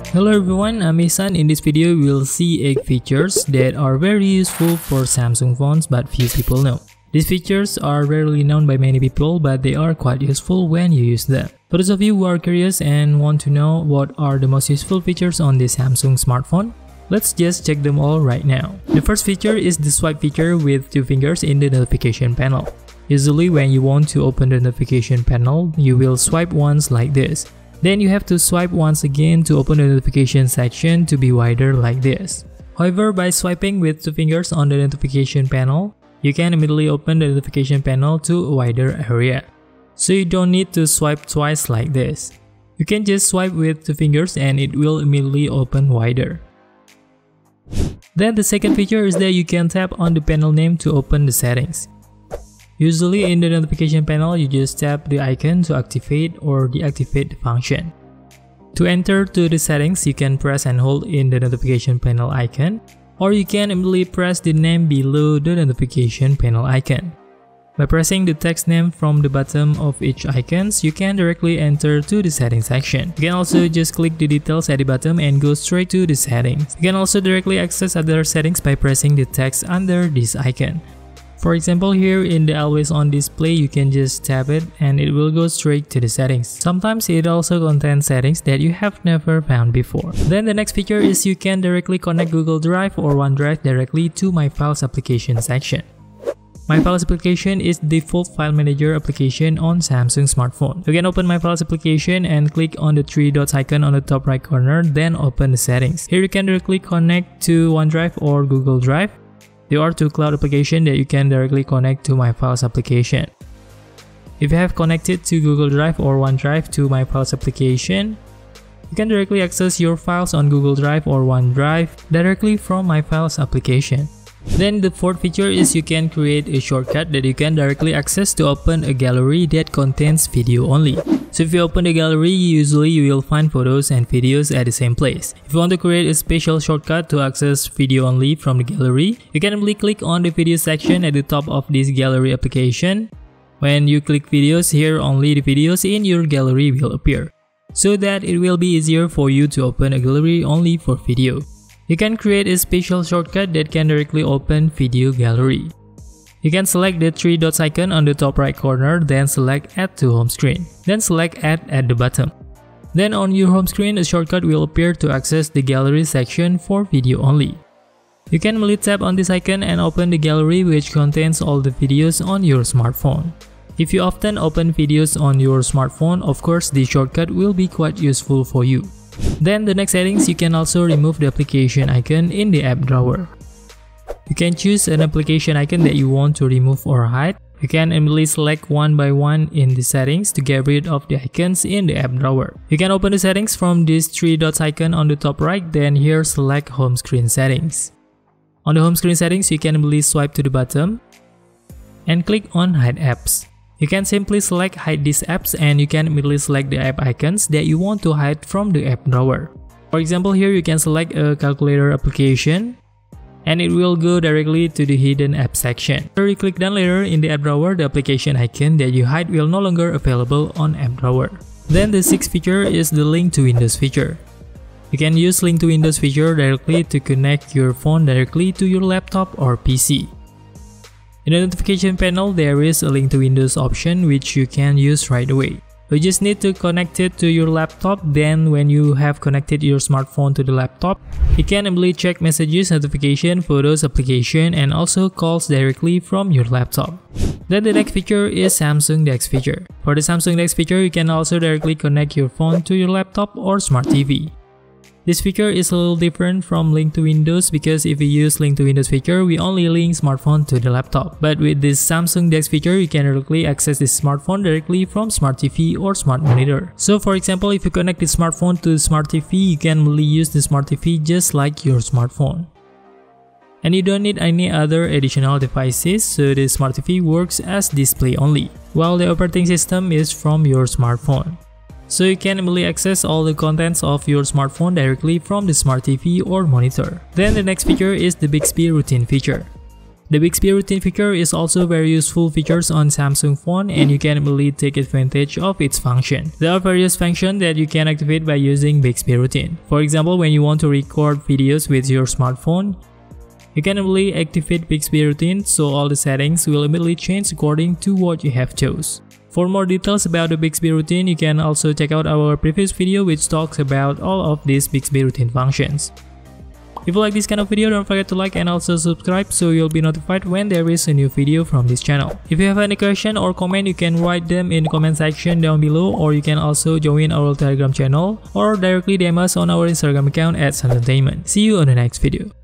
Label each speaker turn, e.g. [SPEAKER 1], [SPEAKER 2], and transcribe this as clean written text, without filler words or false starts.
[SPEAKER 1] Hello everyone, I'm Ihsan. In this video, we'll see 8 features that are very useful for Samsung phones but few people know. These features are rarely known by many people, but they are quite useful when you use them. For those of you who are curious and want to know what are the most useful features on this Samsung smartphone, let's just check them all right now. The first feature is the swipe feature with 2 fingers in the notification panel. Usually when you want to open the notification panel, you will swipe once like this. Then you have to swipe once again to open the notification section to be wider like this. However, by swiping with 2 fingers on the notification panel, you can immediately open the notification panel to a wider area. So you don't need to swipe twice like this. You can just swipe with 2 fingers and it will immediately open wider. Then the second feature is that you can tap on the panel name to open the settings. Usually in the notification panel, you just tap the icon to activate or deactivate the function. To enter to the settings, you can press and hold in the notification panel icon, or you can immediately press the name below the notification panel icon. By pressing the text name from the bottom of each icons, you can directly enter to the settings section. You can also just click the details at the bottom and go straight to the settings. You can also directly access other settings by pressing the text under this icon. For example, here in the always on display, you can just tap it and it will go straight to the settings. Sometimes it also contains settings that you have never found before. Then the next feature is you can directly connect Google Drive or OneDrive directly to My Files application section. My Files application is the default file manager application on Samsung smartphone. You can open My Files application and click on the 3 dots icon on the top right corner, then open the settings. Here you can directly connect to OneDrive or Google Drive. There are 2 cloud applications that you can directly connect to My Files application. If you have connected to Google Drive or OneDrive to My Files application, you can directly access your files on Google Drive or OneDrive directly from My Files application. Then the fourth feature is you can create a shortcut that you can directly access to open a gallery that contains video only. So if you open the gallery, usually you will find photos and videos at the same place. If you want to create a special shortcut to access video only from the gallery, you can simply click on the video section at the top of this gallery application. When you click videos, here only the videos in your gallery will appear, so that it will be easier for you to open a gallery only for video. You can create a special shortcut that can directly open video gallery. You can select the 3 dots icon on the top right corner, then select Add to Home Screen. Then select Add at the bottom. Then on your home screen, a shortcut will appear to access the gallery section for video only. You can immediately tap on this icon and open the gallery, which contains all the videos on your smartphone. If you often open videos on your smartphone, of course the shortcut will be quite useful for you. Then the next settings, you can also remove the application icon in the app drawer. You can choose an application icon that you want to remove or hide. You can immediately select one by one in the settings to get rid of the icons in the app drawer. You can open the settings from this 3 dots icon on the top right, then here select home screen settings. On the home screen settings, you can immediately swipe to the bottom and click on hide apps. You can simply select hide these apps and you can immediately select the app icons that you want to hide from the app drawer. For example, here you can select a calculator application and it will go directly to the hidden app section. After you click done later in the app drawer, the application icon that you hide will no longer available on app drawer. Then the sixth feature is the link to Windows feature. You can use link to Windows feature directly to connect your phone directly to your laptop or PC. In the notification panel, there is a link to Windows option which you can use right away. You just need to connect it to your laptop, then when you have connected your smartphone to the laptop, you can immediately check messages, notification, photos, application, and also calls directly from your laptop. Then the next feature is Samsung DeX feature. For the Samsung DeX feature, you can also directly connect your phone to your laptop or smart TV. This feature is a little different from link to Windows because if you use link to Windows feature, we only link smartphone to the laptop. But with this Samsung DeX feature, you can directly access this smartphone directly from smart TV or smart monitor. So for example, if you connect the smartphone to the smart TV, you can really use the smart TV just like your smartphone. And you don't need any other additional devices, so the smart TV works as display only, while the operating system is from your smartphone. So you can immediately access all the contents of your smartphone directly from the smart TV or monitor. Then the next feature is the Bixby routine feature. The Bixby Routine feature is also very useful features on Samsung phone, and you can really take advantage of its function. There are various functions that you can activate by using Bixby Routine. For example, when you want to record videos with your smartphone, you can really activate Bixby Routine, so all the settings will immediately change according to what you have chose. For more details about the Bixby Routine, you can also check out our previous video which talks about all of these Bixby Routine functions. If you like this kind of video, don't forget to like and also subscribe so you'll be notified when there is a new video from this channel. If you have any question or comment, you can write them in the comment section down below, or you can also join our Telegram channel or directly DM us on our Instagram account @Samsungtainment. See you on the next video.